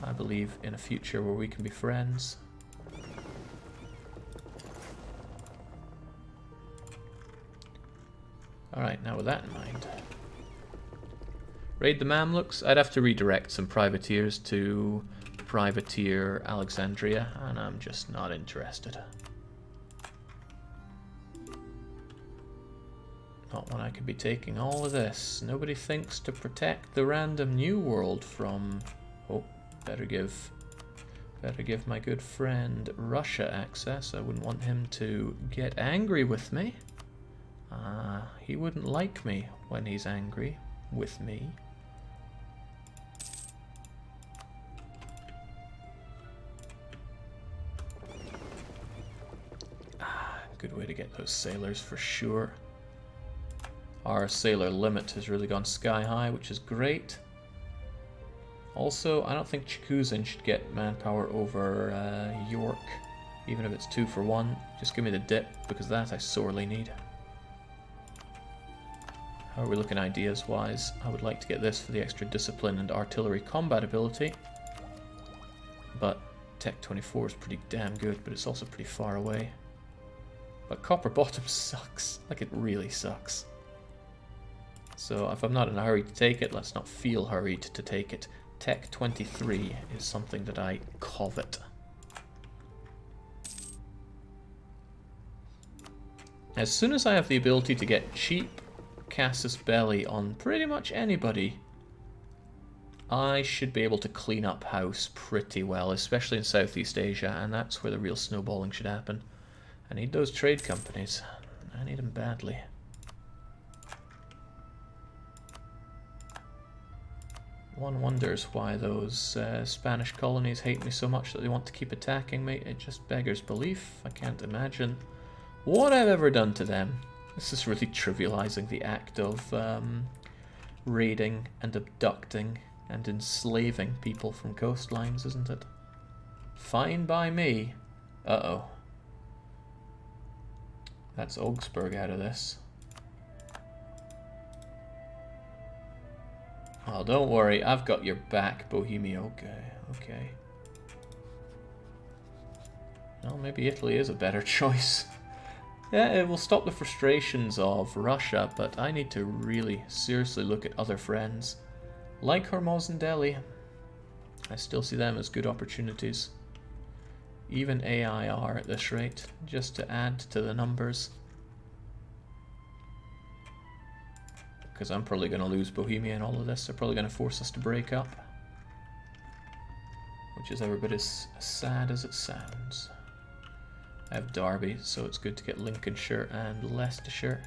I believe in a future where we can be friends. Alright, now with that in mind. Raid the Mamluks. I'd have to redirect some privateers to Privateer Alexandria, and I'm just not interested. Not when I could be taking all of this. Nobody thinks to protect the random new world from... Oh, better give my good friend Russia access. I wouldn't want him to get angry with me. He wouldn't like me when he's angry with me. Good way to get those sailors for sure. Our sailor limit has really gone sky high, which is great. Also, I don't think Chikuzin should get manpower over York, even if it's 2 for 1. Just give me the dip, because that I sorely need. How are we looking ideas-wise? I would like to get this for the extra discipline and artillery combat ability. But Tech 24 is pretty damn good, but it's also pretty far away. But Copper Bottom sucks. Like, it really sucks. So if I'm not in a hurry to take it, let's not feel hurried to take it. Tech 23 is something that I covet. As soon as I have the ability to get cheap Casus Belli on pretty much anybody, I should be able to clean up house pretty well, especially in Southeast Asia, and that's where the real snowballing should happen. I need those trade companies. I need them badly. One wonders why those Spanish colonies hate me so much that they want to keep attacking me. It just beggars belief. I can't imagine what I've ever done to them. This is really trivializing the act of raiding and abducting and enslaving people from coastlines, isn't it? Fine by me. Uh-oh. That's Augsburg out of this. Oh, don't worry, I've got your back, Bohemia. Okay. Well, maybe Italy is a better choice. Yeah, it will stop the frustrations of Russia, but I need to really seriously look at other friends. Like Hormuz and Delhi. I still see them as good opportunities. Even AIR at this rate, just to add to the numbers. Because I'm probably going to lose Bohemia in all of this. They're probably going to force us to break up. Which is every bit as sad as it sounds. I have Derby, so it's good to get Lincolnshire and Leicestershire.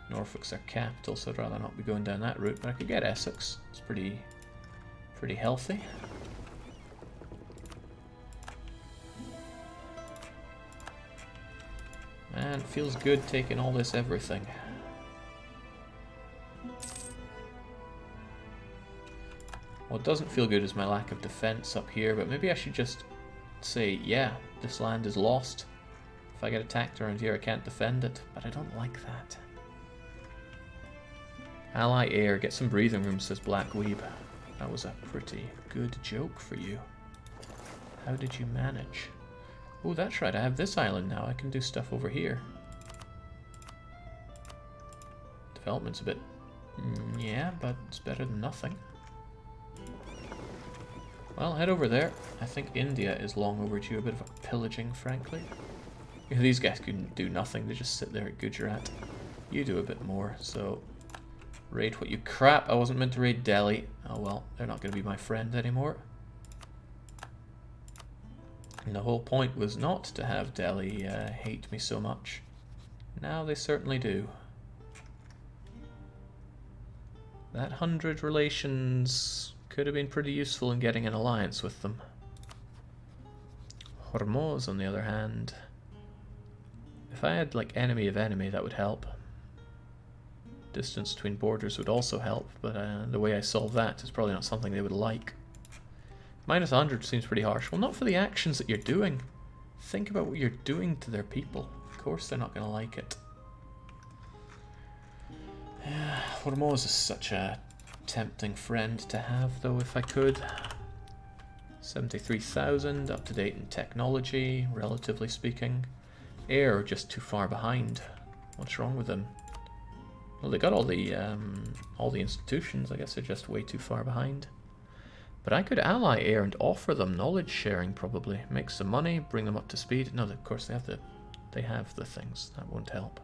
Norfolk's our capital, so I'd rather not be going down that route, but I could get Essex. It's pretty healthy. Man, it feels good taking all this everything. What doesn't feel good is my lack of defense up here, but maybe I should just say, yeah, this land is lost. If I get attacked around here, I can't defend it, but I don't like that. Ally Air, get some breathing room, says Black Weeb. That was a pretty good joke for you. How did you manage? Oh, that's right, I have this island now. I can do stuff over here. Development's a bit... yeah, but it's better than nothing. Well, head over there. I think India is long overdue a bit of a pillaging, frankly. These guys can do nothing. They just sit there at Gujarat. You do a bit more, so... Raid what you... Crap, I wasn't meant to raid Delhi. Oh well, they're not going to be my friend anymore. And the whole point was not to have Delhi hate me so much. Now they certainly do. That 100 relations could have been pretty useful in getting an alliance with them. Hormuz, on the other hand, if I had like enemy of enemy, that would help. Distance between borders would also help, but the way I solve that is probably not something they would like. Minus 100 seems pretty harsh. Well, not for the actions that you're doing. Think about what you're doing to their people. Of course they're not going to like it. Hormuz is such a tempting friend to have, though, if I could. 73,000, up to date in technology, relatively speaking. Air just too far behind. What's wrong with them? Well, they got all the institutions. I guess they're just way too far behind. But I could ally Air and offer them knowledge sharing, probably. Make some money, bring them up to speed. No, of course they have the things. That won't help.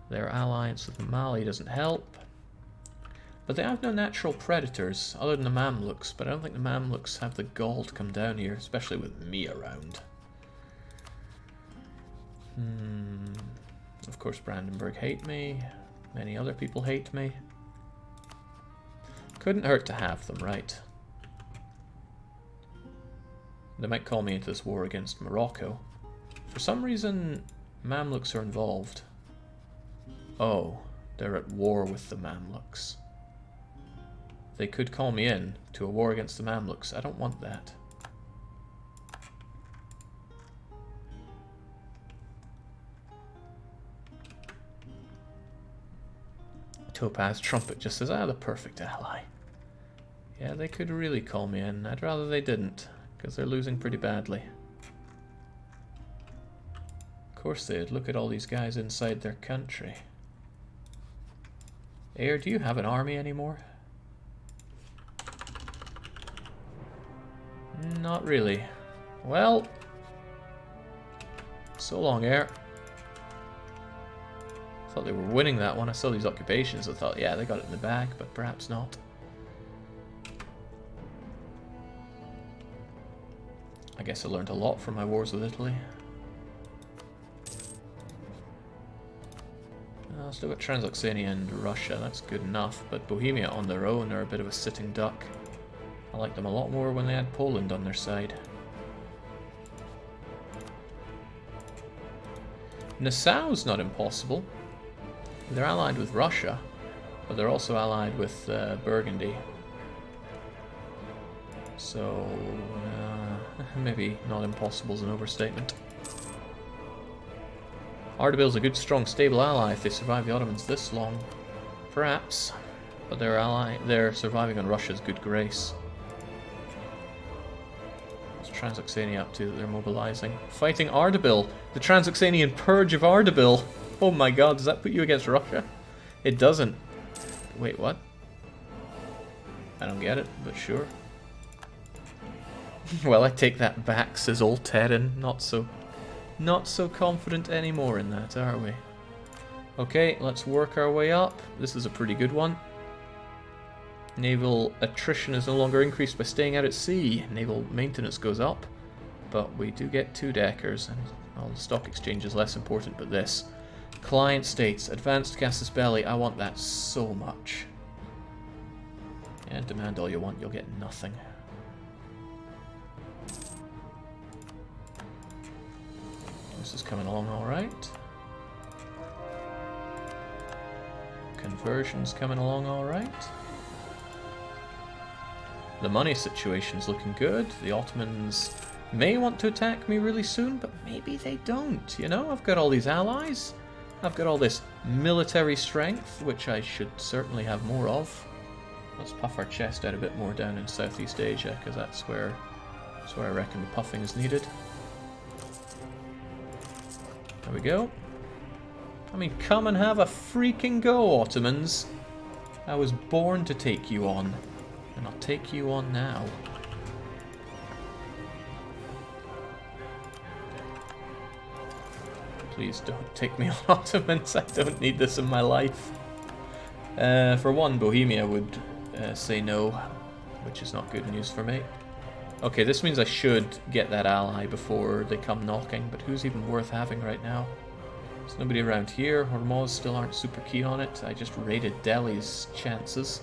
Their alliance with Mali doesn't help. But they have no natural predators, other than the Mamluks. But I don't think the Mamluks have the gall to come down here, especially with me around. Of course, Brandenburg hate me. Many other people hate me. Couldn't hurt to have them, right? They might call me into this war against Morocco. For some reason, Mamluks are involved. Oh, they're at war with the Mamluks. They could call me in to a war against the Mamluks. I don't want that. Topaz Trumpet just says, the perfect ally. Yeah, they could really call me in. I'd rather they didn't, because they're losing pretty badly. Of course they'd. Look at all these guys inside their country. Air, do you have an army anymore? Not really. Well, so long, Air. Thought they were winning that one. I saw these occupations. I thought, yeah, they got it in the bag, but perhaps not. I guess I learned a lot from my wars with Italy. I'll still got Transoxania and Russia. That's good enough. But Bohemia on their own are a bit of a sitting duck. I liked them a lot more when they had Poland on their side. Nassau's not impossible. They're allied with Russia, but they're also allied with Burgundy. So, maybe not impossible is an overstatement. Ardabil's a good, strong, stable ally if they survive the Ottomans this long. Perhaps. But they're surviving on Russia's good grace. What's Transoxania up to that they're mobilizing? Fighting Ardabil! The Transoxanian Purge of Ardabil! Oh my god, does that put you against Russia? It doesn't. Wait, what? I don't get it, but sure. Well, I take that back, says old Terran. Not so confident anymore in that, are we? Okay, let's work our way up. This is a pretty good one. Naval attrition is no longer increased by staying out at sea. Naval maintenance goes up, but we do get 2-deckers, and well, the stock exchange is less important, but this. Client states, advanced casus belli, I want that so much. Yeah, demand all you want, you'll get nothing. This is coming along alright. Conversion's coming along alright. The money situation's looking good. The Ottomans may want to attack me really soon, but maybe they don't, you know? I've got all these allies. I've got all this military strength, which I should certainly have more of. Let's puff our chest out a bit more down in Southeast Asia, because that's where I reckon the puffing is needed. There we go. I mean, come and have a freaking go, Ottomans. I was born to take you on, and I'll take you on now. Please don't take me on, Ottomans. I don't need this in my life. For one, Bohemia would say no, which is not good news for me. Okay, this means I should get that ally before they come knocking, but who's even worth having right now? There's nobody around here. Hormuz still aren't super keen on it. I just raided Delhi's chances.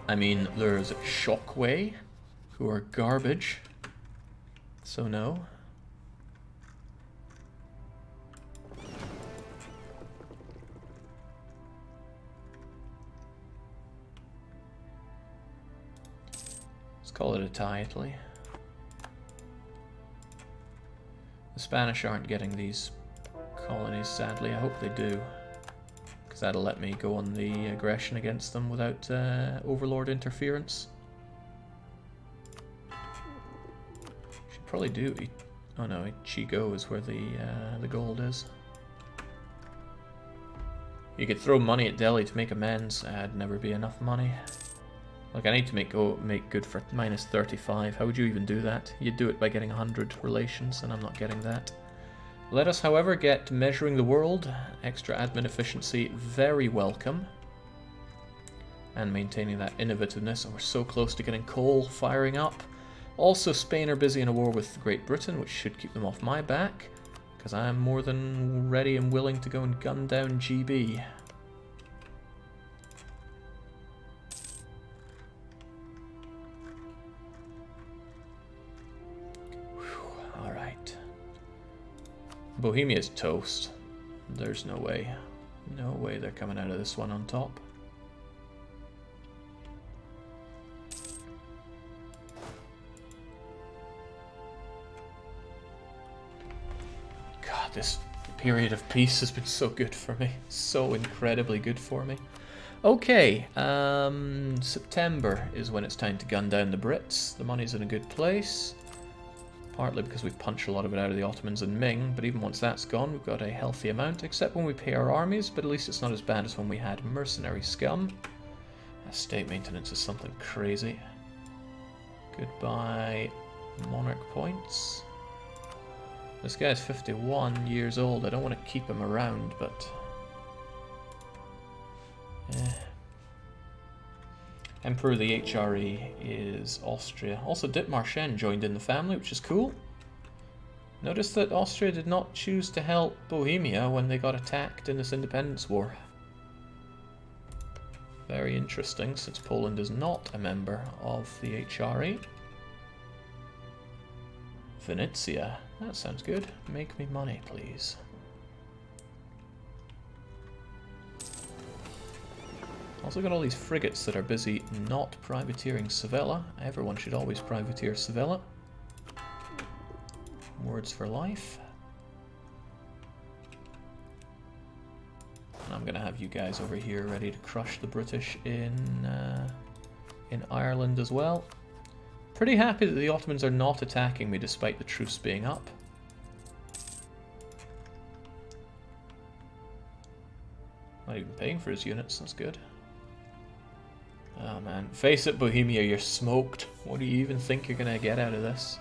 I mean, there's Shockway, who are garbage. So no. Call it a tie, Italy. The Spanish aren't getting these colonies, sadly. I hope they do, because that'll let me go on the aggression against them without overlord interference. probably do. Oh no, Chigo is where the gold is. You could throw money at Delhi to make amends. It'd never be enough money. Like, I need to make good for minus 35. How would you even do that? You'd do it by getting 100 relations, and I'm not getting that. Let us, however, get measuring the world. Extra admin efficiency, very welcome. And maintaining that innovativeness. And we're so close to getting coal firing up. Also, Spain are busy in a war with Great Britain, which should keep them off my back. Because I am more than ready and willing to go and gun down GB. Alright. Bohemia's toast. There's no way. No way they're coming out of this one on top. God, this period of peace has been so good for me. So incredibly good for me. Okay, September is when it's time to gun down the Brits. The money's in a good place. Partly because we've punched a lot of it out of the Ottomans and Ming, but even once that's gone, we've got a healthy amount, except when we pay our armies, but at least it's not as bad as when we had mercenary scum. State maintenance is something crazy. Goodbye, monarch points. This guy's 51 years old. I don't want to keep him around, but... Emperor of the HRE is Austria. Also, Dithmarschen joined in the family, which is cool. Notice that Austria did not choose to help Bohemia when they got attacked in this independence war. Very interesting, since Poland is not a member of the HRE. Venetia. That sounds good. Make me money, please. Also got all these frigates that are busy not privateering Sevilla. Everyone should always privateer Sevilla. Words for life. And I'm going to have you guys over here ready to crush the British in Ireland as well. Pretty happy that the Ottomans are not attacking me despite the truce being up. Not even paying for his units, that's good. Oh man, face it Bohemia, you're smoked. What do you even think you're going to get out of this?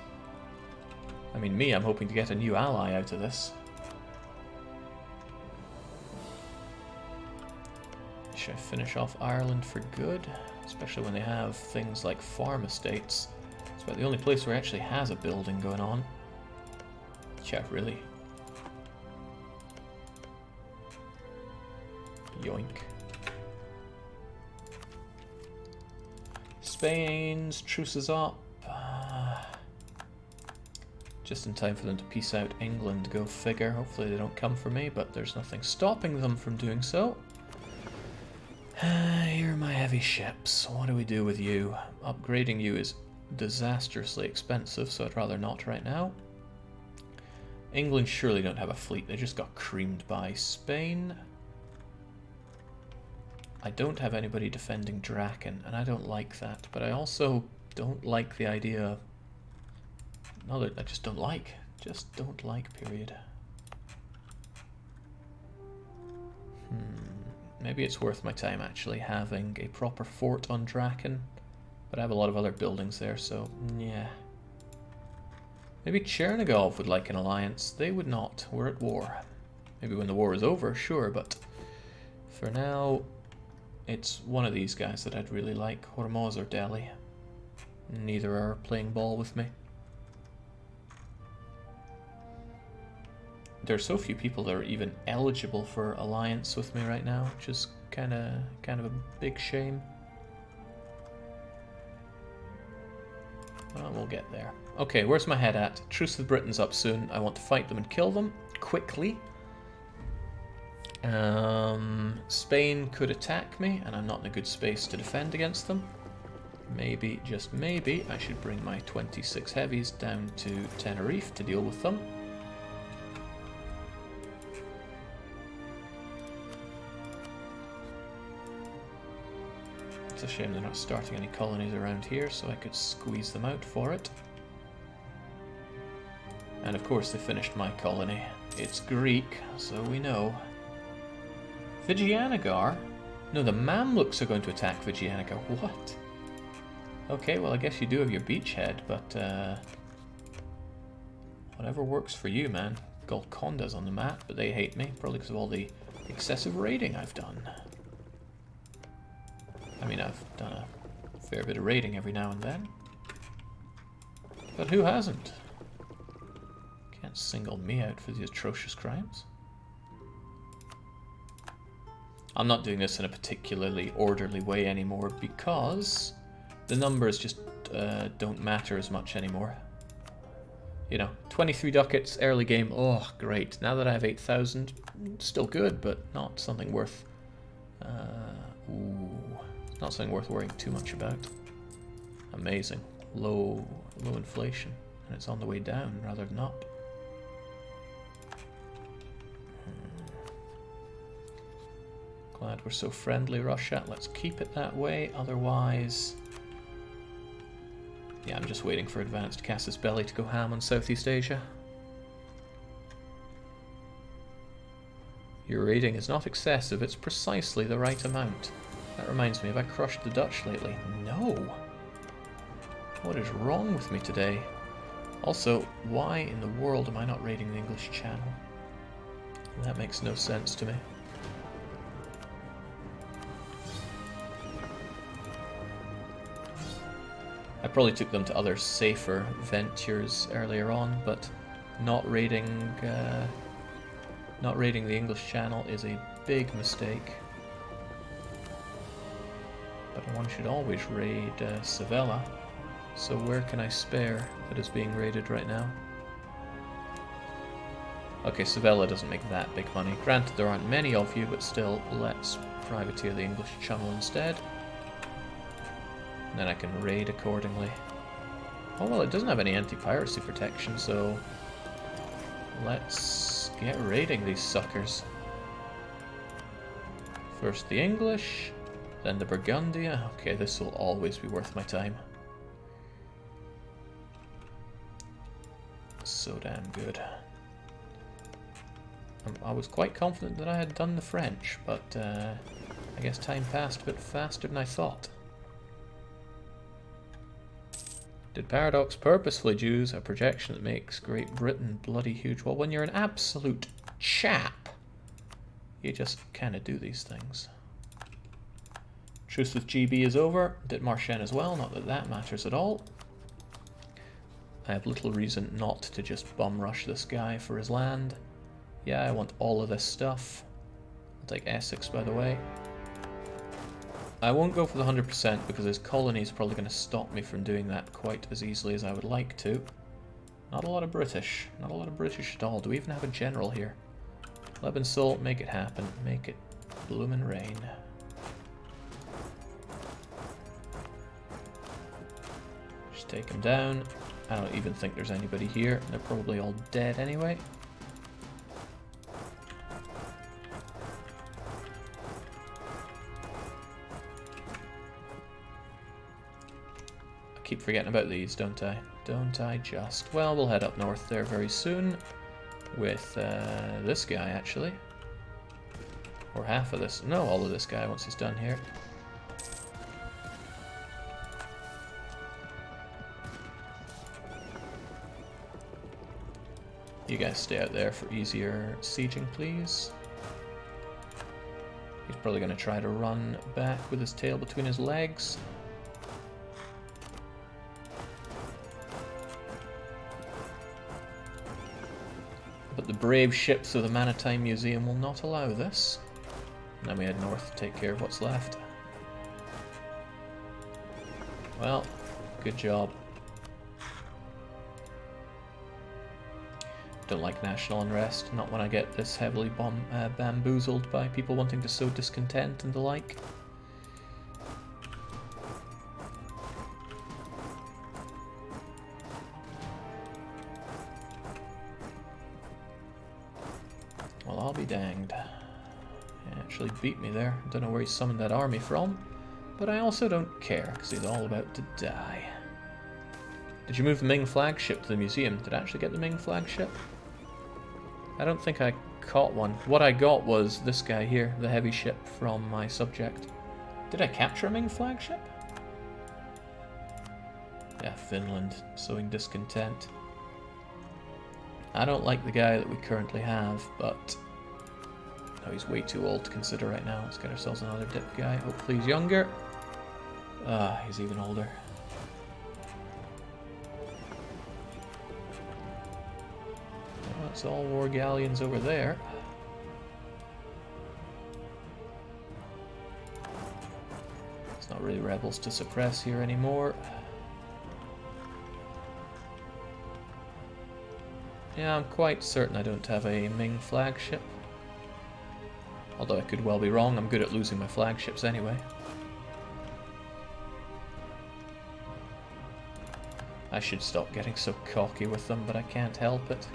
I mean me, I'm hoping to get a new ally out of this. Should I finish off Ireland for good? Especially when they have things like farm estates. It's about the only place where it actually has a building going on. Yeah, really. Yoink. Spain's truce is up. Just in time for them to peace out England, go figure. Hopefully they don't come for me, but there's nothing stopping them from doing so. Here are my heavy ships. What do we do with you? Upgrading you is disastrously expensive, so I'd rather not right now. England surely don't have a fleet. They just got creamed by Spain. I don't have anybody defending Draken, and I don't like that, but I also don't like the idea... No, I just don't like. Just don't like, period. Maybe it's worth my time actually having a proper fort on Draken, but I have a lot of other buildings there, so yeah. Maybe Chernigov would like an alliance. They would not. We're at war. Maybe when the war is over, sure, but for now... It's one of these guys that I'd really like, Hormuz or Delhi. Neither are playing ball with me. There are so few people that are even eligible for alliance with me right now, which is kind of a big shame. Well, we'll get there. Okay, where's my head at? Truce with Britain's up soon. I want to fight them and kill them quickly. Spain could attack me, and I'm not in a good space to defend against them. Maybe, just maybe, I should bring my 26 heavies down to Tenerife to deal with them. It's a shame they're not starting any colonies around here, so I could squeeze them out for it. And of course they finished my colony. It's Greek, so we know. Vijayanagara? No, the Mamluks are going to attack Vijayanagara. What? Okay, well I guess you do have your beachhead, but whatever works for you, man. Golconda's on the map, but they hate me, probably because of all the excessive raiding I've done. I mean, I've done a fair bit of raiding every now and then. But who hasn't? Can't single me out for these atrocious crimes. I'm not doing this in a particularly orderly way anymore because the numbers just don't matter as much anymore. You know, 23 ducats, early game, oh great. Now that I have 8,000, still good, but not something worth not something worth worrying too much about. Amazing. Low inflation, and it's on the way down rather than up. Glad we're so friendly, Russia. Let's keep it that way, otherwise... Yeah, I'm just waiting for Advanced Casus Belli to go ham on Southeast Asia. Your rating is not excessive, it's precisely the right amount. That reminds me, have I crushed the Dutch lately? No! What is wrong with me today? Also, why in the world am I not raiding the English Channel? That makes no sense to me. I probably took them to other safer ventures earlier on, but not raiding the English Channel is a big mistake. But one should always raid Sevilla. So where can I spare that is being raided right now? Okay, Sevilla doesn't make that big money. Granted, there aren't many of you, but still, let's privateer the English Channel instead. And then I can raid accordingly. Oh well, it doesn't have any anti-piracy protection, so let's get raiding these suckers. First the English, then the Burgundia. Okay, this will always be worth my time. So damn good. I was quite confident that I had done the French, but I guess time passed a bit faster than I thought. Did Paradox purposefully choose a projection that makes Great Britain bloody huge? Well, when you're an absolute chap, you just kind of do these things. Truce with GB is over. Did Marchand as well, not that that matters at all. I have little reason not to just bum rush this guy for his land. Yeah, I want all of this stuff. I'll take Essex, by the way. I won't go for the 100% because his colony is probably going to stop me from doing that quite as easily as I would like to. Not a lot of British. Not a lot of British at all. Do we even have a general here? Lebensoul, make it happen. Make it bloomin' rain. Just take him down. I don't even think there's anybody here. They're probably all dead anyway. Keep forgetting about these, don't I? Don't I just? Well, we'll head up north there very soon with this guy, actually. Or half of this. No, all of this guy once he's done here. You guys stay out there for easier sieging, please. He's probably going to try to run back with his tail between his legs. But the brave ships of the Maritime Museum will not allow this. And then we head north to take care of what's left. Well, good job. Don't like national unrest, not when I get this heavily bamboozled by people wanting to sow discontent and the like. Well, I'll be danged. He actually beat me there. Don't know where he summoned that army from, but I also don't care, because he's all about to die. Did you move the Ming flagship to the museum? Did I actually get the Ming flagship? I don't think I caught one. What I got was this guy here, the heavy ship from my subject. Did I capture a Ming flagship? Yeah, Finland, sowing discontent. I don't like the guy that we currently have, but no, he's way too old to consider right now. Let's get ourselves another dip guy. Hopefully he's younger. He's even older. Well, that's all war galleons over there. It's not really rebels to suppress here anymore. Yeah, I'm quite certain I don't have a Ming flagship. Although I could well be wrong, I'm good at losing my flagships anyway. I should stop getting so cocky with them, but I can't help it.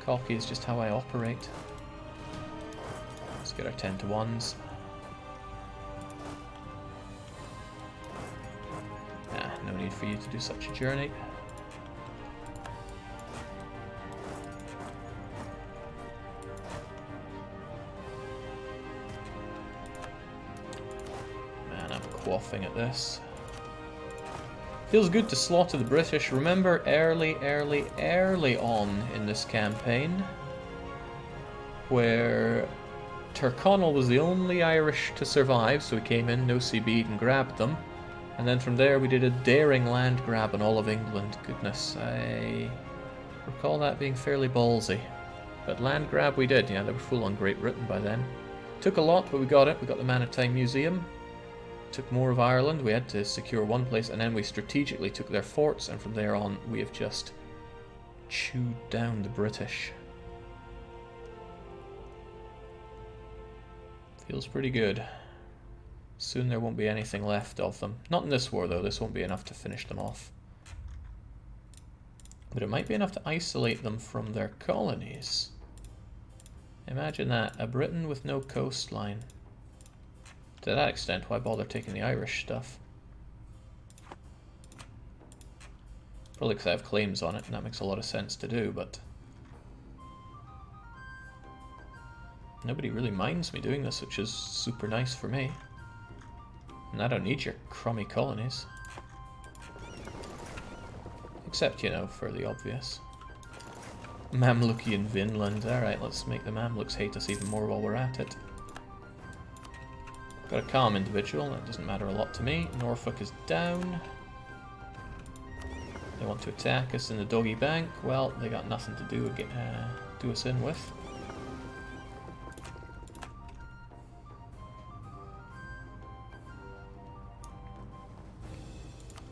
Cocky is just how I operate. Let's get our 10 to 1s. No need for you to do such a journey. Man, I'm quaffing at this. Feels good to slaughter the British. Remember early on in this campaign where Tyrconnell was the only Irish to survive, so he came in, no CB'd, and grabbed them. And then from there we did a daring land grab on all of England. Goodness, I recall that being fairly ballsy. But land grab we did, yeah, they were full on Great Britain by then. Took a lot, but we got it. We got the Maritime Museum. Took more of Ireland. We had to secure one place, and then we strategically took their forts, and from there on we have just chewed down the British. Feels pretty good. Soon there won't be anything left of them. Not in this war though, this won't be enough to finish them off. But it might be enough to isolate them from their colonies. Imagine that, a Britain with no coastline. To that extent, why bother taking the Irish stuff? Probably because I have claims on it, and that makes a lot of sense to do, but nobody really minds me doing this, which is super nice for me. And I don't need your crummy colonies. Except, you know, for the obvious. Mamluki in Vinland. Alright, let's make the Mamluks hate us even more while we're at it. Got a calm individual, that doesn't matter a lot to me. Norfolk is down. They want to attack us in the doggy bank. Well, they got nothing to do us in with.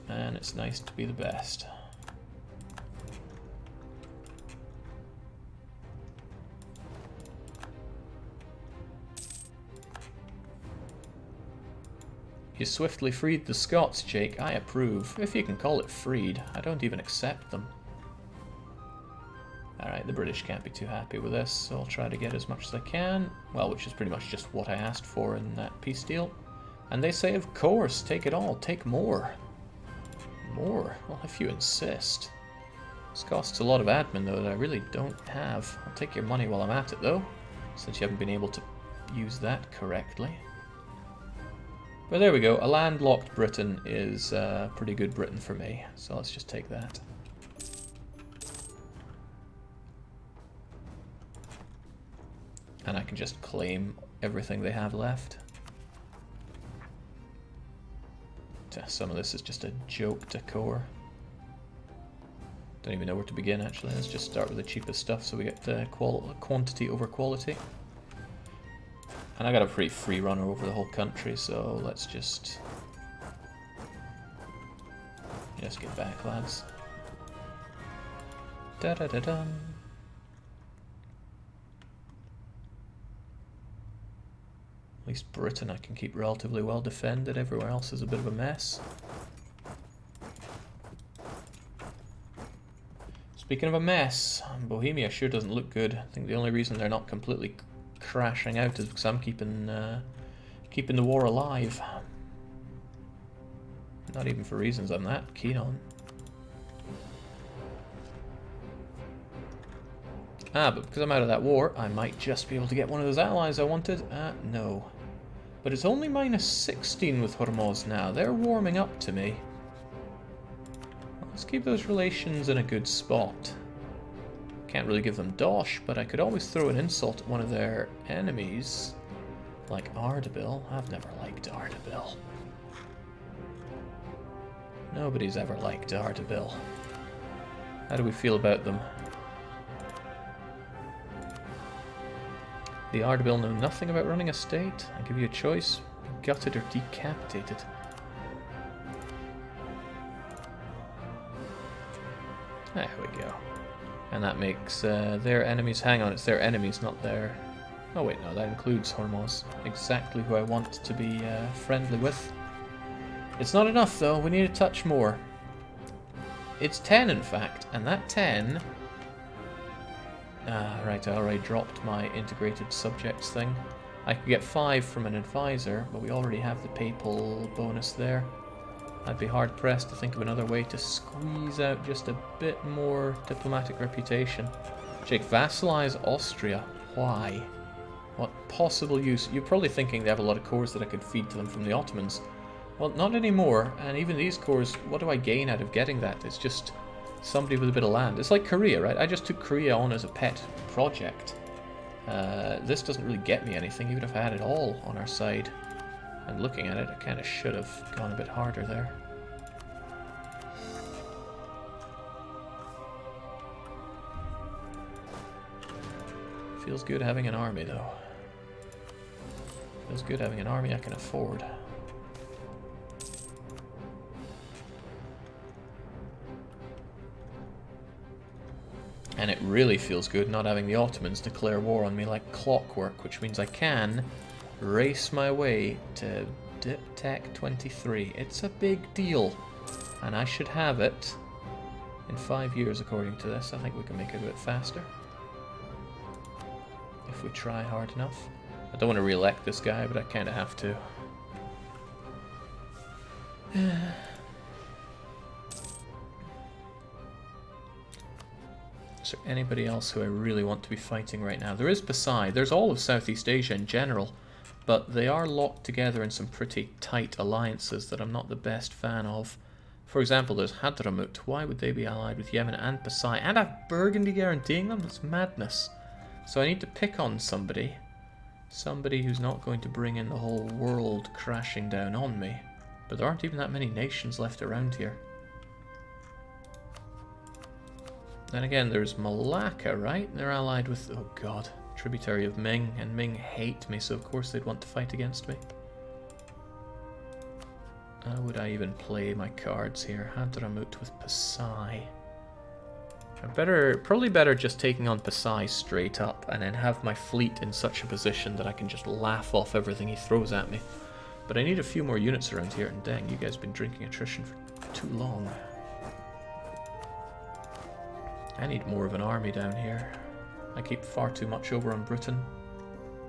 And it's nice to be the best. You swiftly freed the Scots, Jake. I approve. If you can call it freed. I don't even accept them. Alright, the British can't be too happy with this, so I'll try to get as much as I can. Well, which is pretty much just what I asked for in that peace deal. And they say, of course, take it all. Take more. More? Well, if you insist. This costs a lot of admin, though, that I really don't have. I'll take your money while I'm at it, though, since you haven't been able to use that correctly. But there we go. A landlocked Britain is pretty good Britain for me, so let's just take that. And I can just claim everything they have left. Some of this is just a joke decor. Don't even know where to begin, actually. Let's just start with the cheapest stuff so we get quantity over quality. And I got a pretty free runner over the whole country, so let's just get back, lads. Da-da-da-dum. At least Britain I can keep relatively well defended. Everywhere else is a bit of a mess. Speaking of a mess, Bohemia sure doesn't look good. I think the only reason they're not completely crashing out is because I'm keeping the war alive. Not even for reasons I'm that keen on. Ah, but because I'm out of that war, I might just be able to get one of those allies I wanted. No. But it's only minus 16 with Hormuz now. They're warming up to me. Let's keep those relations in a good spot. Can't really give them dosh, but I could always throw an insult at one of their enemies. Like Ardabil. I've never liked Ardabil. Nobody's ever liked Ardabil. How do we feel about them? The Ardabil know nothing about running a state. I give you a choice. Be gutted or decapitated. There we go. And that makes their enemies... Hang on, it's their enemies, not their... Oh wait, no, that includes Hormuz. Exactly who I want to be friendly with. It's not enough, though. We need a touch more. It's 10, in fact. And that 10... right, I already dropped my integrated subjects thing. I could get 5 from an advisor, but we already have the papal bonus there. I'd be hard-pressed to think of another way to squeeze out just a bit more diplomatic reputation. Jake, vassalize Austria. Why? What possible use? You're probably thinking they have a lot of cores that I could feed to them from the Ottomans. Well, not anymore, and even these cores, what do I gain out of getting that? It's just somebody with a bit of land. It's like Korea, right? I just took Korea on as a pet project. This doesn't really get me anything, even if I had it all on our side. And looking at it, I kind of should have gone a bit harder there. Feels good having an army, though. Feels good having an army I can afford. And it really feels good not having the Ottomans declare war on me like clockwork, which means I can race my way to Dip Tech 23. It's a big deal, and I should have it in 5 years according to this. I think we can make it a bit faster if we try hard enough. I don't want to re-elect this guy, but I kind of have to. Is there anybody else who I really want to be fighting right now? There is Pasai. There's all of Southeast Asia in general, but they are locked together in some pretty tight alliances that I'm not the best fan of. For example, there's Hadramut. Why would they be allied with Yemen and Pasai and have Burgundy guaranteeing them? That's madness. So I need to pick on somebody. Somebody who's not going to bring in the whole world crashing down on me. But there aren't even that many nations left around here. Then again, there's Malacca, right? They're allied with, oh god, tributary of Ming, and Ming hate me, so of course they'd want to fight against me. How would I even play my cards here? Hadramut with Pasai. Probably better just taking on Pasai straight up, and then have my fleet in such a position that I can just laugh off everything he throws at me. But I need a few more units around here, and dang, you guys have been drinking attrition for too long. I need more of an army down here. I keep far too much over on Britain.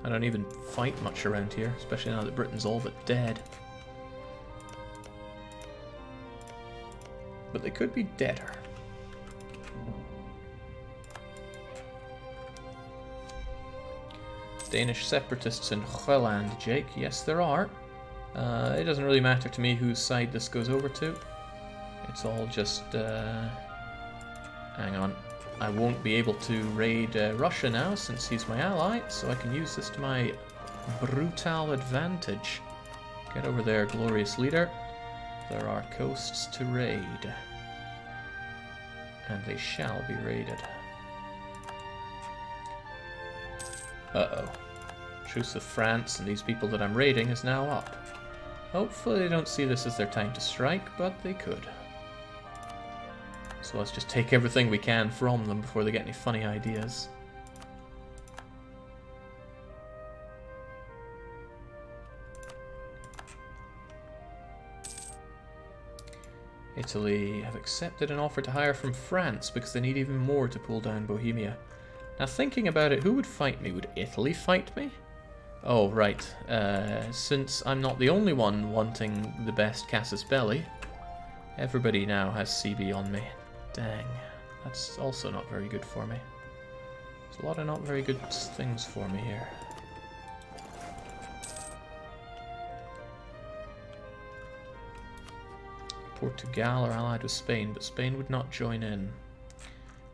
I don't even fight much around here, especially now that Britain's all but dead. But they could be deader. Danish separatists in Holland, Jake. Yes, there are. It doesn't really matter to me whose side this goes over to. It's all just... hang on. I won't be able to raid Russia now since he's my ally, so I can use this to my brutal advantage. Get over there, glorious leader. There are coasts to raid. And they shall be raided. Uh-oh. Truce with France and these people that I'm raiding is now up. Hopefully they don't see this as their time to strike, but they could. So let's just take everything we can from them before they get any funny ideas. Italy have accepted an offer to hire from France because they need even more to pull down Bohemia. Now thinking about it, who would fight me? Would Italy fight me? Oh, right. Since I'm not the only one wanting the best Casus Belli, everybody now has CB on me. Dang. That's also not very good for me. There's a lot of not very good things for me here. Portugal are allied with Spain, but Spain would not join in.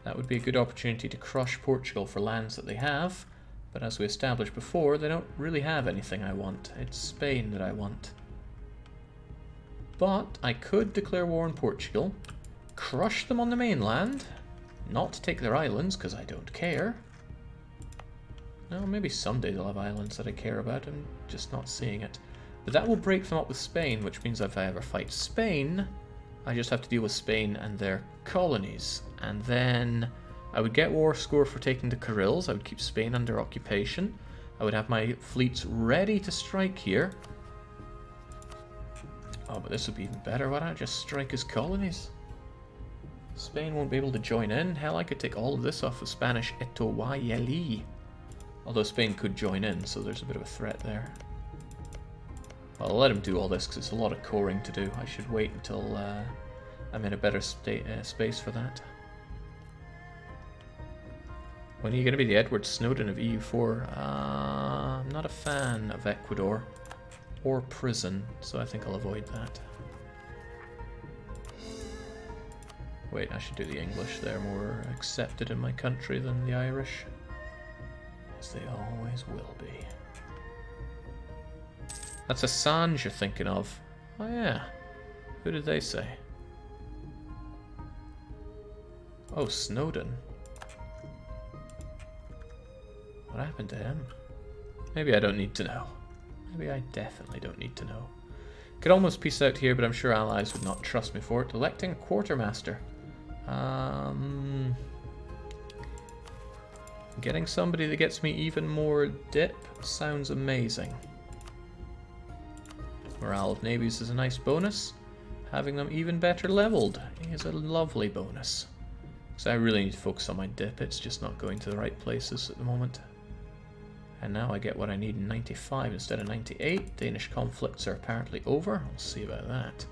That would be a good opportunity to crush Portugal for lands that they have, but as we established before, they don't really have anything I want. It's Spain that I want. But I could declare war on Portugal, crush them on the mainland, not take their islands because I don't care. No, maybe someday they'll have islands that I care about, I'm just not seeing it. But that will break them up with Spain, which means if I ever fight Spain, I just have to deal with Spain and their colonies. And then I would get war score for taking the Kurils, I would keep Spain under occupation, I would have my fleets ready to strike here. Oh, but this would be even better, why don't I just strike his colonies? Spain won't be able to join in, hell I could take all of this off of Spanish Etoile. Although Spain could join in, so there's a bit of a threat there. Well, I'll let him do all this because it's a lot of coring to do. I should wait until I'm in a better space for that. When are you going to be the Edward Snowden of EU4? I'm not a fan of Ecuador or prison, so I think I'll avoid that. Wait, I should do the English. They're more accepted in my country than the Irish. As they always will be. That's Assange you're thinking of. Oh yeah. Who did they say? Oh, Snowden. What happened to him? Maybe I don't need to know. Maybe I definitely don't need to know. Could almost peace out here, but I'm sure allies would not trust me for it. Electing quartermaster. Getting somebody that gets me even more dip sounds amazing. Morale of navies is a nice bonus. Having them even better leveled is a lovely bonus. So I really need to focus on my dip, it's just not going to the right places at the moment. And now I get what I need in 95 instead of 98. Danish conflicts are apparently over. We'll see about that.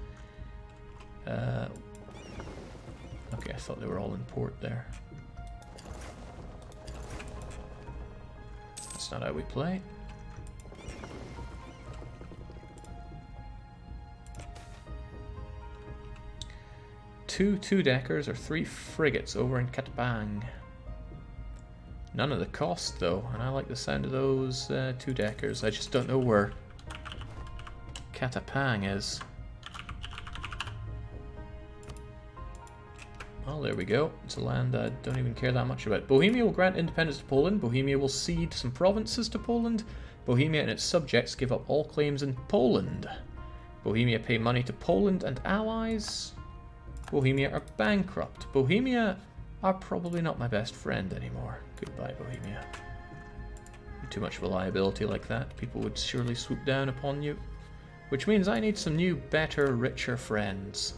Okay, I thought they were all in port there. That's not how we play. Two two-deckers or 3 frigates over in Katbang. None of the cost though, and I like the sound of those two-deckers. I just don't know where Katapang is. Well, there we go. It's a land I don't even care that much about. Bohemia will grant independence to Poland. Bohemia will cede some provinces to Poland. Bohemia and its subjects give up all claims in Poland. Bohemia pay money to Poland and allies. Bohemia are bankrupt. Bohemia are probably not my best friend anymore. Goodbye, Bohemia. You're too much of a liability like that. People would surely swoop down upon you. Which means I need some new, better, richer friends.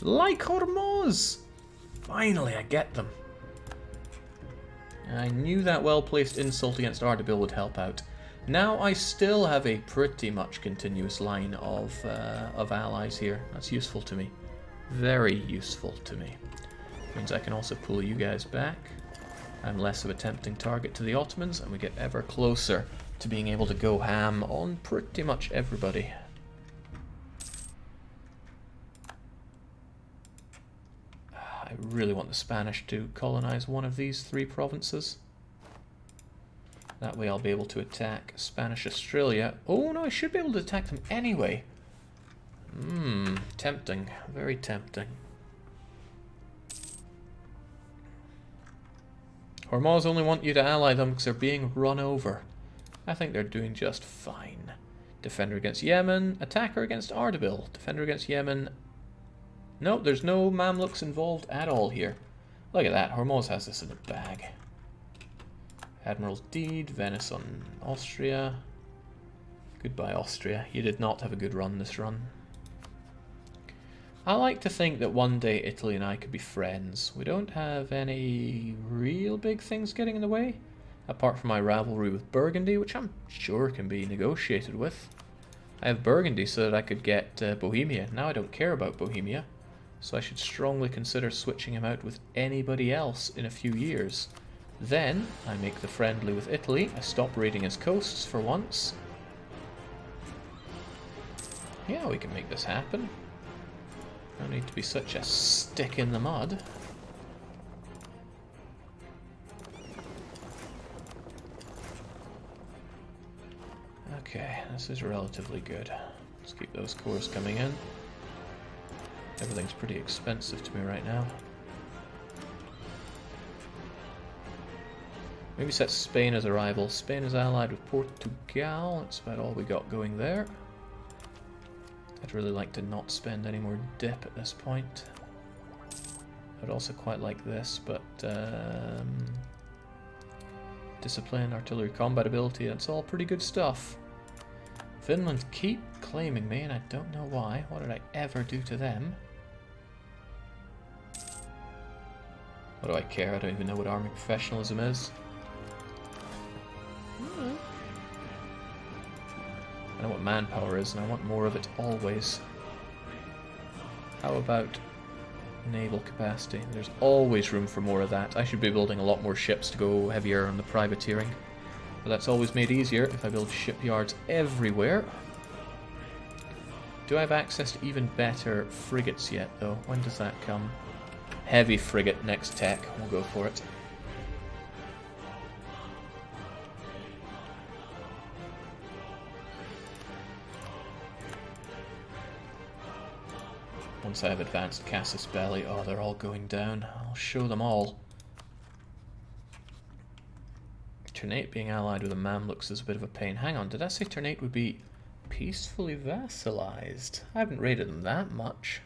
Like Hormuz! Finally, I get them. I knew that well-placed insult against Ardabil would help out. Now I still have a pretty much continuous line of allies here. That's useful to me. Very useful to me. Means I can also pull you guys back. I'm less of a tempting target to the Ottomans, and we get ever closer to being able to go ham on pretty much everybody. I really want the Spanish to colonize one of these 3 provinces. That way I'll be able to attack Spanish Australia. Oh no, I should be able to attack them anyway. Tempting. Very tempting. Hormuz only want you to ally them because they're being run over. I think they're doing just fine. Defender against Yemen. Attacker against Ardabil. Defender against Yemen. Nope, there's no Mamluks involved at all here. Look at that. Hormuz has this in the bag. Admiral's Deed, Venice on Austria. Goodbye, Austria. You did not have a good run this run. I like to think that one day Italy and I could be friends. We don't have any real big things getting in the way, apart from my rivalry with Burgundy, which I'm sure can be negotiated with. I have Burgundy so that I could get Bohemia. Now I don't care about Bohemia. So I should strongly consider switching him out with anybody else in a few years. Then I make the friendly with Italy. I stop raiding his coasts for once. Yeah, we can make this happen. No need to be such a stick in the mud. Okay, this is relatively good. Let's keep those cores coming in. Everything's pretty expensive to me right now. Maybe set Spain as a rival. Spain is allied with Portugal. That's about all we got going there. I'd really like to not spend any more dip at this point. I'd also quite like this, but discipline, artillery combat ability, that's all pretty good stuff. Finland keep claiming me, and I don't know why. What did I ever do to them? What do I care? I don't even know what army professionalism is. I know what manpower is, and I want more of it always. How about naval capacity? There's always room for more of that. I should be building a lot more ships to go heavier on the privateering. But that's always made easier if I build shipyards everywhere. Do I have access to even better frigates yet, though? When does that come? Heavy frigate, next tech. We'll go for it. Once I have advanced Casus Belli, oh, they're all going down. I'll show them all. Ternate being allied with the Mamluks is a bit of a pain. Hang on, did I say Ternate would be peacefully vassalized? I haven't raided them that much.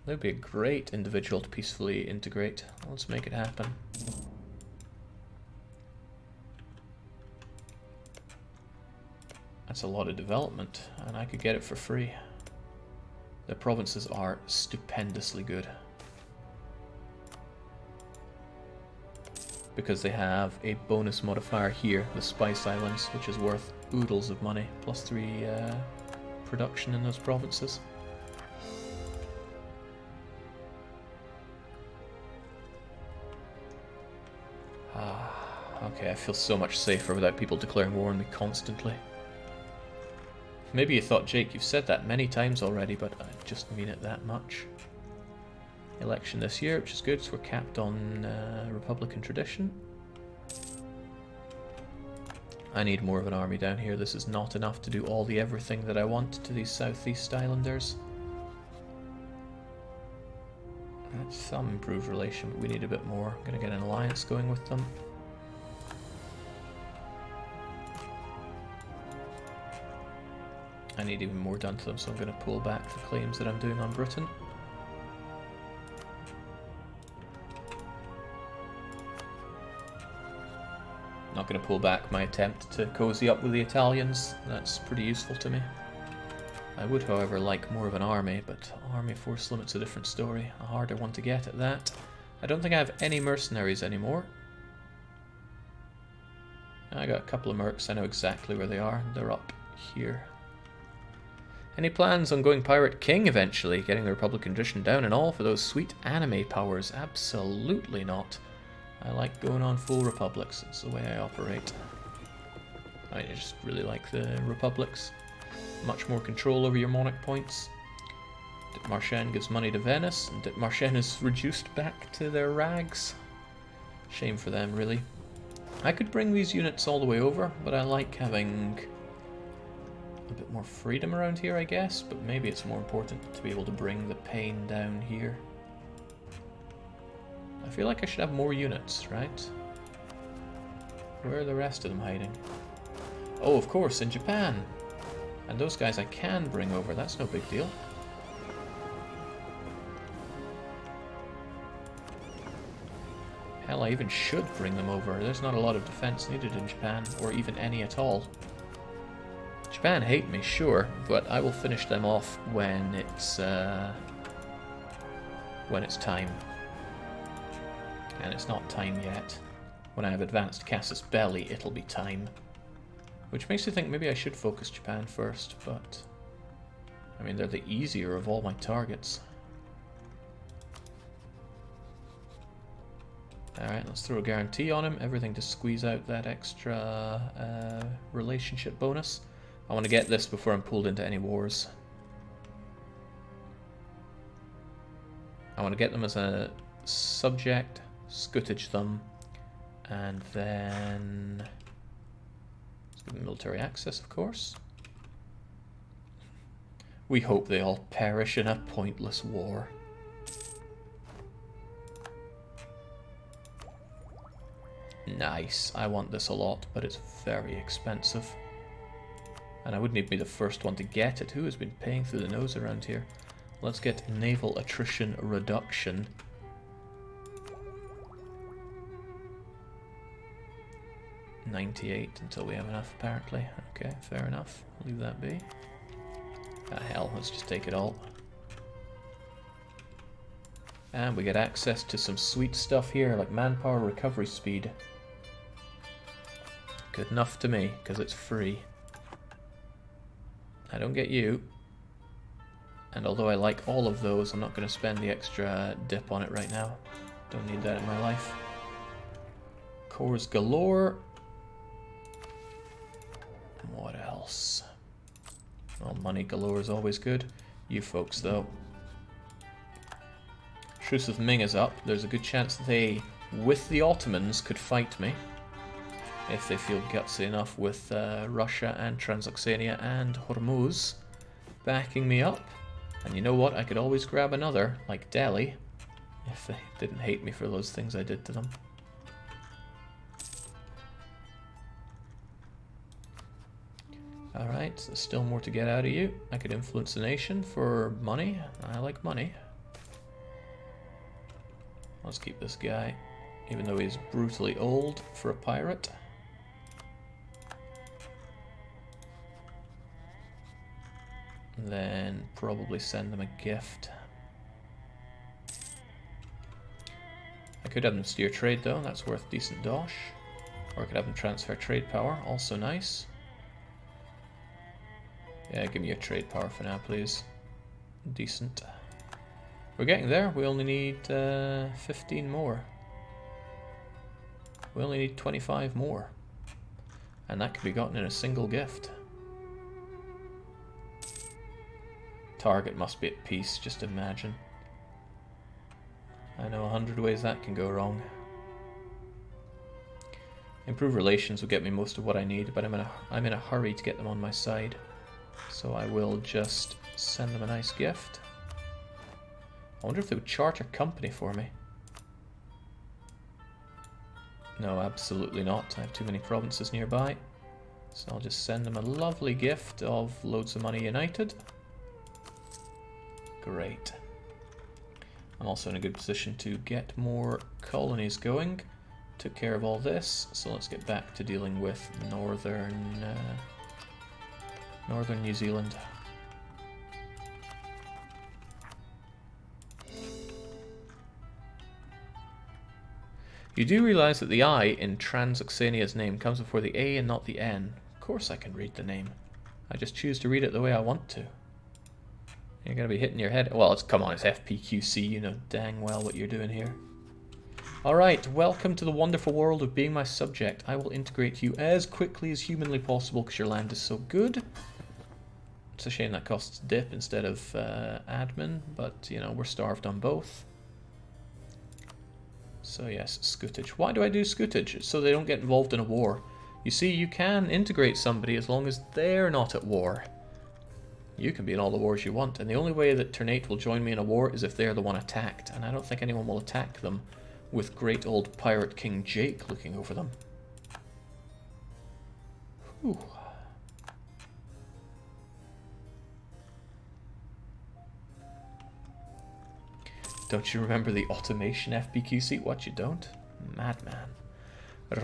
They'd be a great individual to peacefully integrate. Let's make it happen. That's a lot of development, and I could get it for free. Their provinces are stupendously good. Because they have a bonus modifier here, the Spice Islands, which is worth oodles of money, plus 3 production in those provinces. Okay, I feel so much safer without people declaring war on me constantly. Maybe you thought, Jake, you've said that many times already, but I just mean it that much. Election this year, which is good, so we're capped on Republican tradition. I need more of an army down here. This is not enough to do all the everything that I want to these Southeast Islanders. That's some improved relation, but we need a bit more. I'm going to get an alliance going with them. I need even more done to them, so I'm going to pull back the claims that I'm doing on Britain. Not going to pull back my attempt to cozy up with the Italians. That's pretty useful to me. I would, however, like more of an army, but army force limit's a different story. A harder one to get at that. I don't think I have any mercenaries anymore. I got a couple of mercs. I know exactly where they are. They're up here. Any plans on going Pirate King eventually, getting the Republican tradition down and all for those sweet anime powers? Absolutely not. I like going on full republics. It's the way I operate. I just really like the republics. Much more control over your monarch points. Dithmarschen gives money to Venice, and Dithmarschen is reduced back to their rags. Shame for them, really. I could bring these units all the way over, but I like having a bit more freedom around here, I guess, but maybe it's more important to be able to bring the pain down here. I feel like I should have more units, right? Where are the rest of them hiding? Oh, of course, in Japan! And those guys I can bring over, that's no big deal. Hell, I even should bring them over. There's not a lot of defense needed in Japan, or even any at all. Japan hate me, sure, but I will finish them off when it's time. And it's not time yet. When I have advanced Casus Belli, it'll be time. Which makes you think maybe I should focus Japan first, but I mean, they're the easier of all my targets. Alright, let's throw a guarantee on him. Everything to squeeze out that extra relationship bonus. I want to get this before I'm pulled into any wars. I want to get them as a subject, scutage them, and then let's give them military access, of course. We hope they all perish in a pointless war. Nice. I want this a lot, but it's very expensive. And I wouldn't even be the first one to get it. Who has been paying through the nose around here? Let's get naval attrition reduction. $98 until we have enough, apparently. Okay, fair enough. Leave that be. Ah, hell, let's just take it all. And we get access to some sweet stuff here, like manpower recovery speed. Good enough to me, because it's free. I don't get you. And although I like all of those, I'm not going to spend the extra dip on it right now. Don't need that in my life. Cores galore. What else? Well, money galore is always good. You folks, though. Truce with Ming is up. There's a good chance they, with the Ottomans, could fight me. If they feel gutsy enough with Russia and Transoxania and Hormuz backing me up. And you know what? I could always grab another, like Delhi, if they didn't hate me for those things I did to them. Alright, so there's still more to get out of you. I could influence the nation for money. I like money. Let's keep this guy, even though he's brutally old for a pirate. And then probably send them a gift. I could have them steer trade though, that's worth decent dosh. Or I could have them transfer trade power, also nice. Yeah, give me your trade power for now, please. Decent. We're getting there, we only need 15 more. We only need 25 more. And that could be gotten in a single gift. Target must be at peace, just imagine. I know 100 ways that can go wrong. Improved relations will get me most of what I need, but I'm in a hurry to get them on my side. So I will just send them a nice gift. I wonder if they would charter company for me. No, absolutely not. I have too many provinces nearby. So I'll just send them a lovely gift of loads of money united. Great. I'm also in a good position to get more colonies going. Took care of all this, so let's get back to dealing with northern New Zealand. You do realize that the I in Transoxania's name comes before the A and not the N. Of course I can read the name. I just choose to read it the way I want to. You're going to be hitting your head. Well, come on, it's FPQC. You know dang well what you're doing here. Alright, welcome to the wonderful world of being my subject. I will integrate you as quickly as humanly possible because your land is so good. It's a shame that costs dip instead of admin, but, you know, we're starved on both. So yes, scutage. Why do I do scutage? So they don't get involved in a war. You see, you can integrate somebody as long as they're not at war. You can be in all the wars you want, and the only way that Ternate will join me in a war is if they're the one attacked, and I don't think anyone will attack them with great old Pirate King Jake looking over them. Whew. Don't you remember the automation FPQC? What, you don't? Madman.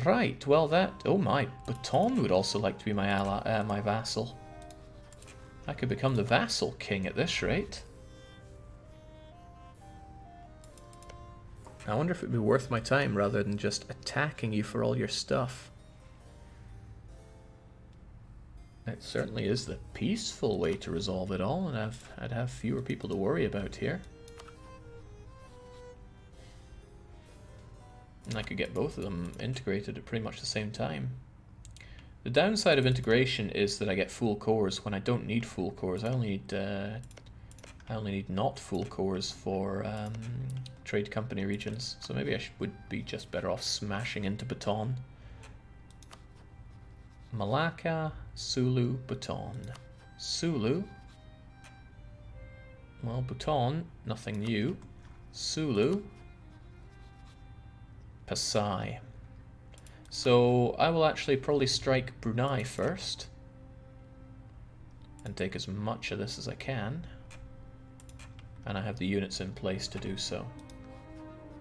Right, well that... Oh my, Baton would also like to be my ally, my vassal. I could become the vassal king at this rate. I wonder if it'd be worth my time rather than just attacking you for all your stuff. It certainly is the peaceful way to resolve it all, and I'd have fewer people to worry about here. And I could get both of them integrated at pretty much the same time. The downside of integration is that I get full cores when I don't need full cores. I only need not full cores for trade company regions. So maybe I would be just better off smashing into Baton. Malacca, Sulu, Baton. Sulu. Well, Baton, nothing new. Sulu. Pasai. So I will actually probably strike Brunei first and take as much of this as I can, and I have the units in place to do so.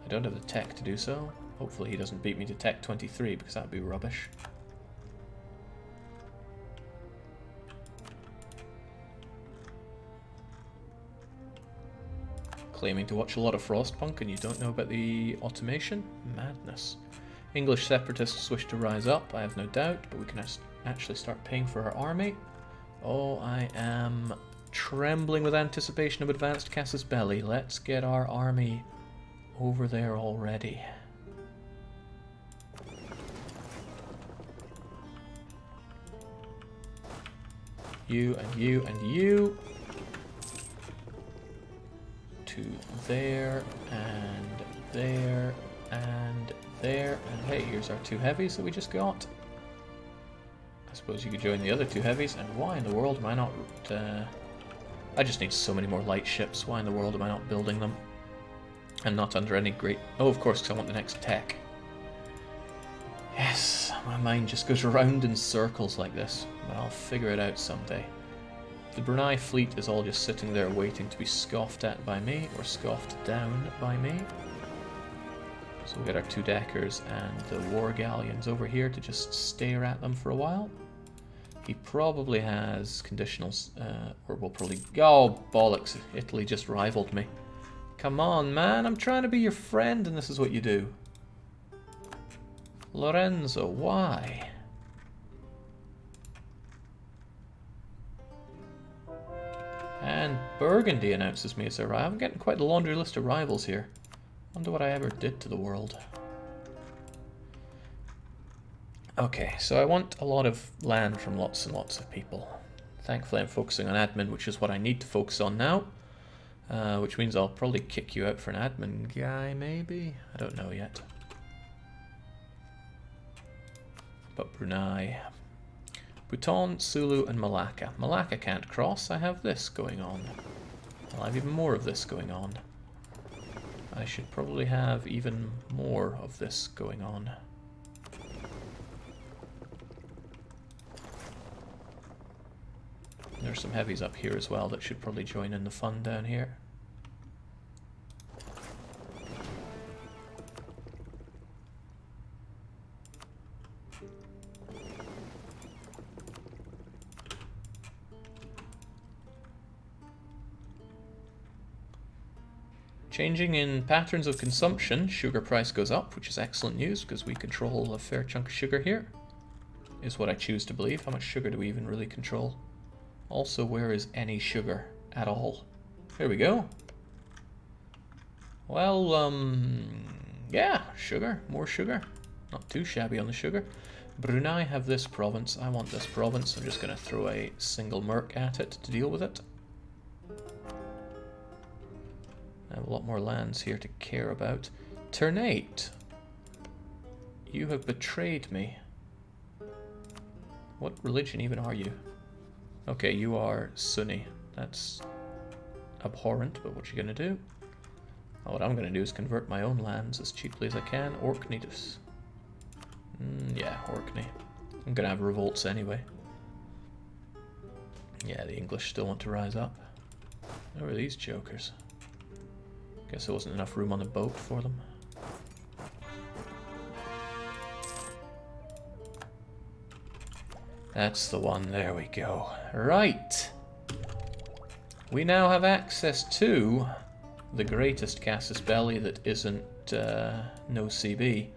I don't have the tech to do so. Hopefully he doesn't beat me to tech 23 because that would be rubbish. Claiming to watch a lot of Frostpunk and you don't know about the automation? Madness. English separatists wish to rise up, I have no doubt, but we can actually start paying for our army. Oh, I am trembling with anticipation of advanced Casus Belli. Let's get our army over there already. You and you and you. To there and there and there, and hey, here's our 2 heavies that we just got. I suppose you could join the other 2 heavies, and why in the world am I not... I just need so many more light ships. Why in the world am I not building them? And not under any great... Oh, of course, because I want the next tech. Yes, my mind just goes around in circles like this, but I'll figure it out someday. The Brunei fleet is all just sitting there waiting to be scoffed at by me, or scoffed down by me. So we'll get our 2 deckers and the war galleons over here to just stare at them for a while. He probably has conditionals, or will probably... Oh, bollocks, Italy just rivaled me. Come on, man, I'm trying to be your friend and this is what you do. Lorenzo, why? And Burgundy announces me as their rival. I'm getting quite the laundry list of rivals here. Wonder what I ever did to the world. Okay, so I want a lot of land from lots and lots of people. Thankfully I'm focusing on admin, which is what I need to focus on now. Which means I'll probably kick you out for an admin guy, maybe? I don't know yet. But Brunei... Bhutan, Sulu, and Malacca. Malacca can't cross. I have this going on. I'll have even more of this going on. I should probably have even more of this going on. There's some heavies up here as well that should probably join in the fun down here. Changing in patterns of consumption, sugar price goes up, which is excellent news because we control a fair chunk of sugar here, is what I choose to believe. How much sugar do we even really control? Also, where is any sugar at all? Here we go. Well, yeah, sugar, more sugar. Not too shabby on the sugar. Brunei have this province. I want this province. I'm just going to throw a single merc at it to deal with it. I have a lot more lands here to care about. Ternate, you have betrayed me. What religion even are you? Okay, you are Sunni. That's abhorrent, but what you gonna do? Oh, what I'm gonna do is convert my own lands as cheaply as I can. Orkneys. Yeah, Orkney. I'm gonna have revolts anyway. Yeah, the English still want to rise up. Who are these jokers? Guess there wasn't enough room on the boat for them. That's the one, there we go. Right. We now have access to the greatest Casus Belli that isn't no CB.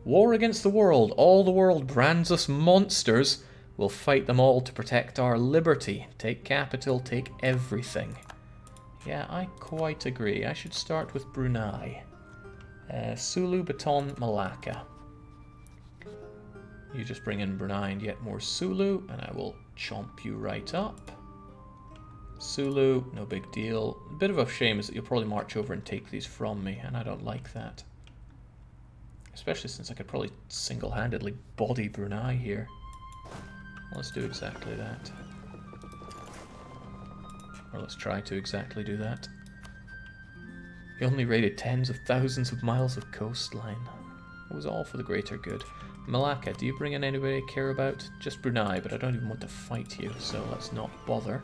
War against the world. All the world brands us monsters. We'll fight them all to protect our liberty. Take capital, take everything. Yeah, I quite agree. I should start with Brunei. Sulu, Baton, Malacca. You just bring in Brunei and get more Sulu, and I will chomp you right up. Sulu, no big deal. A bit of a shame is that you'll probably march over and take these from me, and I don't like that. Especially since I could probably single-handedly body Brunei here. Let's do exactly that. Or let's try to exactly do that. He only raided tens of thousands of miles of coastline. It was all for the greater good. Malacca, do you bring in anybody I care about? Just Brunei, but I don't even want to fight you, so let's not bother.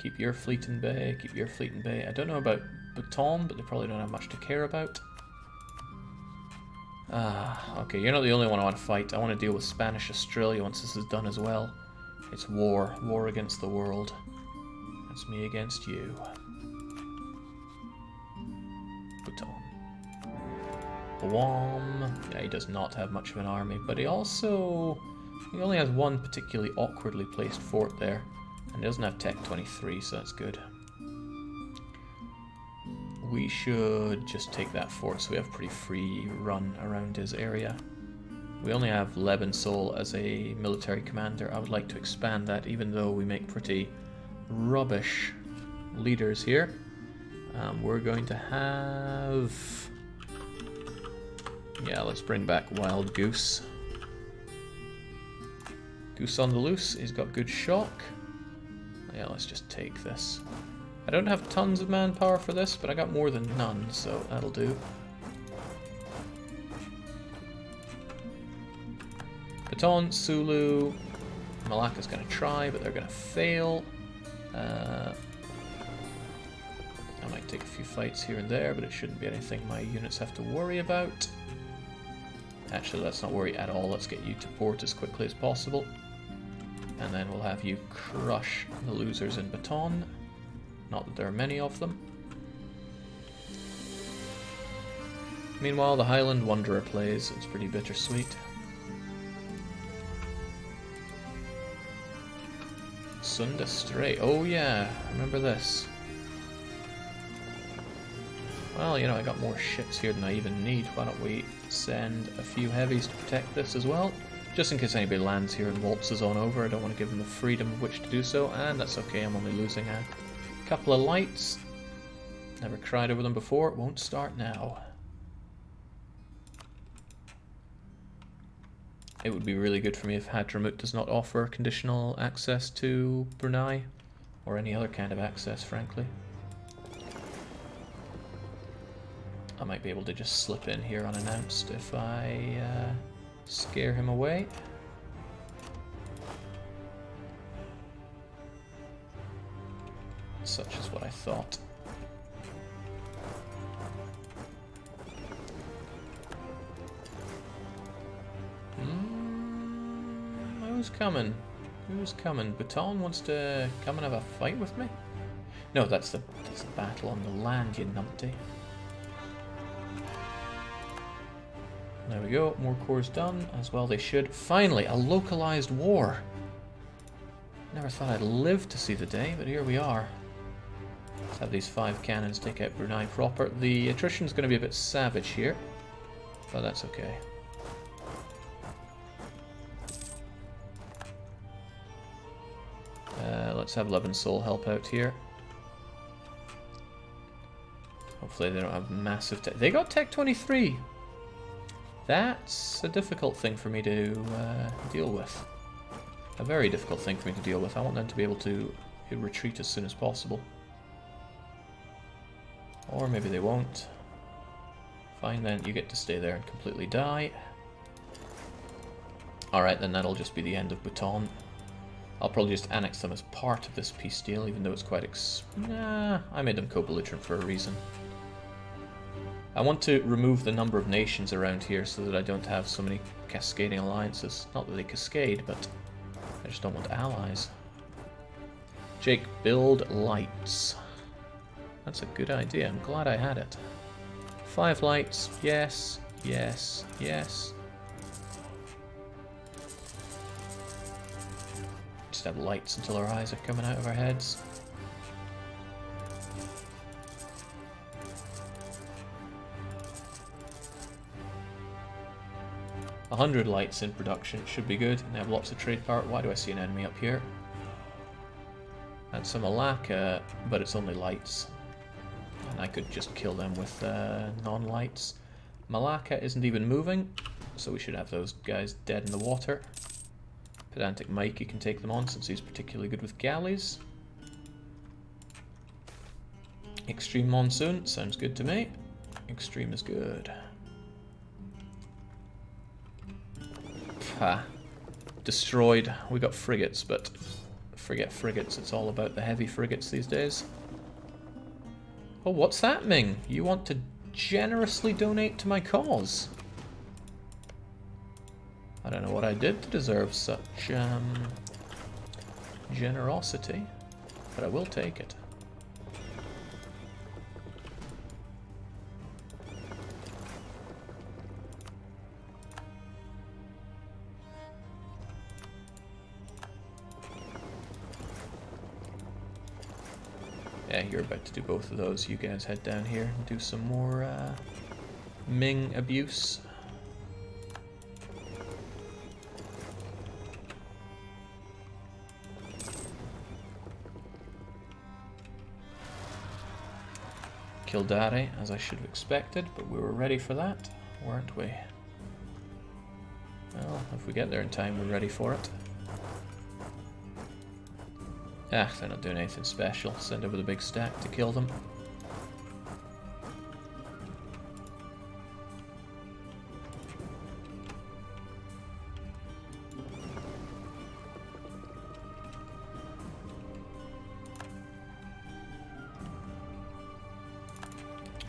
Keep your fleet in bay, keep your fleet in bay. I don't know about Baton, but they probably don't have much to care about. Okay, you're not the only one I want to fight. I want to deal with Spanish Australia once this is done as well. It's war. War against the world. That's me against you. Baton. Guam. Yeah, he does not have much of an army, but he only has one particularly awkwardly placed fort there. And he doesn't have Tech 23, so that's good. We should just take that fort so we have pretty free run around his area. We only have Lebensol as a military commander. I would like to expand that, even though we make pretty rubbish leaders here. We're going to have... Yeah, let's bring back Wild Goose. Goose on the loose. He's got good shock. Yeah, let's just take this. I don't have tons of manpower for this, but I got more than none, so that'll do. Baton, Sulu, Malacca's going to try, but they're going to fail. I might take a few fights here and there, but it shouldn't be anything my units have to worry about. Actually, let's not worry at all. Let's get you to port as quickly as possible. And then we'll have you crush the losers in Baton. Not that there are many of them. Meanwhile, the Highland Wanderer plays. It's pretty bittersweet. Sunda Strait. Oh yeah, remember this. Well, you know, I got more ships here than I even need. Why don't we send a few heavies to protect this as well? Just in case anybody lands here and waltzes on over. I don't want to give them the freedom of which to do so, and that's okay, I'm only losing a couple of lights. Never cried over them before, it won't start now. It would be really good for me if Hadramut does not offer conditional access to Brunei, or any other kind of access, frankly. I might be able to just slip in here unannounced if I scare him away. Such is what I thought. Who's coming? Who's coming? Baton wants to come and have a fight with me? No, that's the battle on the land, you numpty. There we go, more cores done, as well they should. Finally, a localized war! Never thought I'd live to see the day, but here we are. Let's have these 5 cannons take out Brunei proper. The attrition's going to be a bit savage here, but that's okay. Let's have Lebensol help out here. Hopefully they don't have massive tech. They got Tech 23! That's a difficult thing for me to deal with. A very difficult thing for me to deal with. I want them to be able to retreat as soon as possible. Or maybe they won't. Fine then, you get to stay there and completely die. Alright, then that'll just be the end of Baton. I'll probably just annex them as part of this peace deal, even though it's quite nah, I made them co-belligerent for a reason. I want to remove the number of nations around here so that I don't have so many cascading alliances. Not that they cascade, but I just don't want allies. Jake, build lights. That's a good idea. I'm glad I had it. 5 lights. Yes, yes, yes. just have lights until our eyes are coming out of our heads. A 100 lights in production should be good, and they have lots of trade power. Why do I see an enemy up here? That's a Malacca, but it's only lights. And I could just kill them with non-lights. Malacca isn't even moving, so we should have those guys dead in the water. Pedantic Mikey can take them on since he's particularly good with galleys. Extreme Monsoon, sounds good to me. Extreme is good. Ha. Destroyed. We got frigates, but forget frigates, it's all about the heavy frigates these days. Oh, what's that, Ming? You want to generously donate to my cause? I don't know what I did to deserve such generosity, but I will take it. Yeah, you're about to do both of those. You guys head down here and do some more Ming abuse. Kildare, as I should have expected, but we were ready for that, weren't we? Well, if we get there in time, we're ready for it. Ah, they're not doing anything special. Send over the big stack to kill them.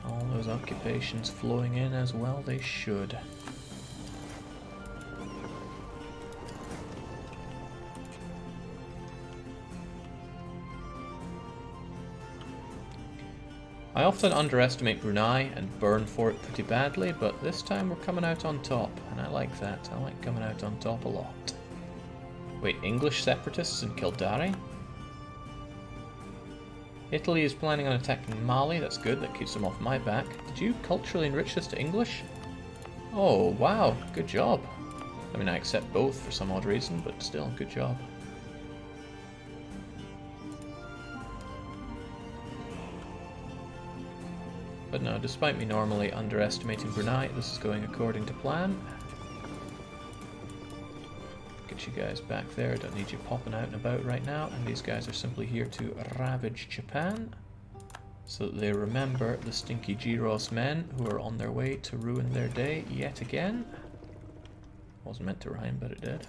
All those occupations flowing in as well, they should. I often underestimate Brunei and burn for it pretty badly, but this time we're coming out on top, and I like that. I like coming out on top a lot. Wait, English separatists in Kildare? Italy is planning on attacking Mali. That's good, that keeps them off my back. Did you culturally enrich this to English? Oh, wow, good job. I mean, I accept both for some odd reason, but still, good job. But no, despite me normally underestimating Brunei, this is going according to plan. Get you guys back there, don't need you popping out and about right now, and these guys are simply here to ravage Japan, so that they remember the stinky Giros men who are on their way to ruin their day yet again. Wasn't meant to rhyme, but it did.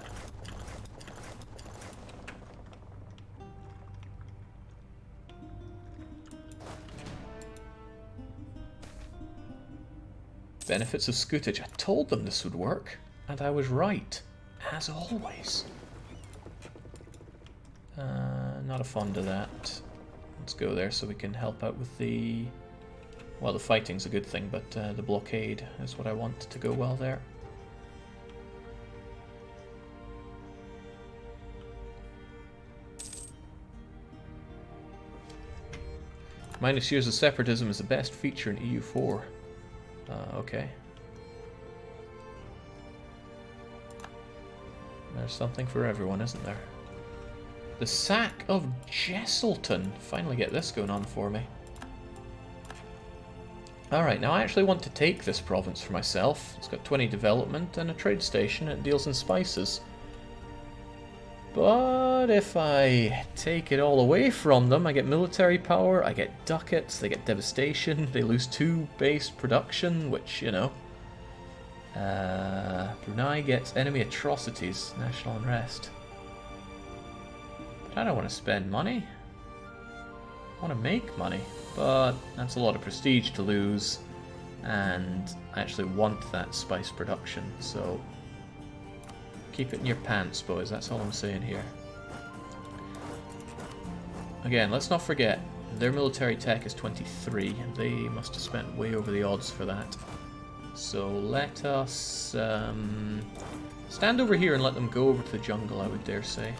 Benefits of scootage. I told them this would work, and I was right, as always. Not a fond of that. Let's go there so we can help out with the... Well, the fighting's a good thing, but the blockade is what I want to go well there. Minus years of separatism is the best feature in EU4. Okay. There's something for everyone, isn't there? The sack of Jesselton. Finally get this going on for me. Alright, now I actually want to take this province for myself. It's got 20 development and a trade station. It deals in spices. But if I take it all away from them, I get military power, I get ducats, they get devastation, they lose 2 base production, which, you know. Brunei gets enemy atrocities, national unrest. But I don't want to spend money. I want to make money, but that's a lot of prestige to lose, and I actually want that spice production, so... Keep it in your pants, boys. That's all I'm saying here. Again, let's not forget, their military tech is 23. They must have spent way over the odds for that. So let us stand over here and let them go over to the jungle, I would dare say.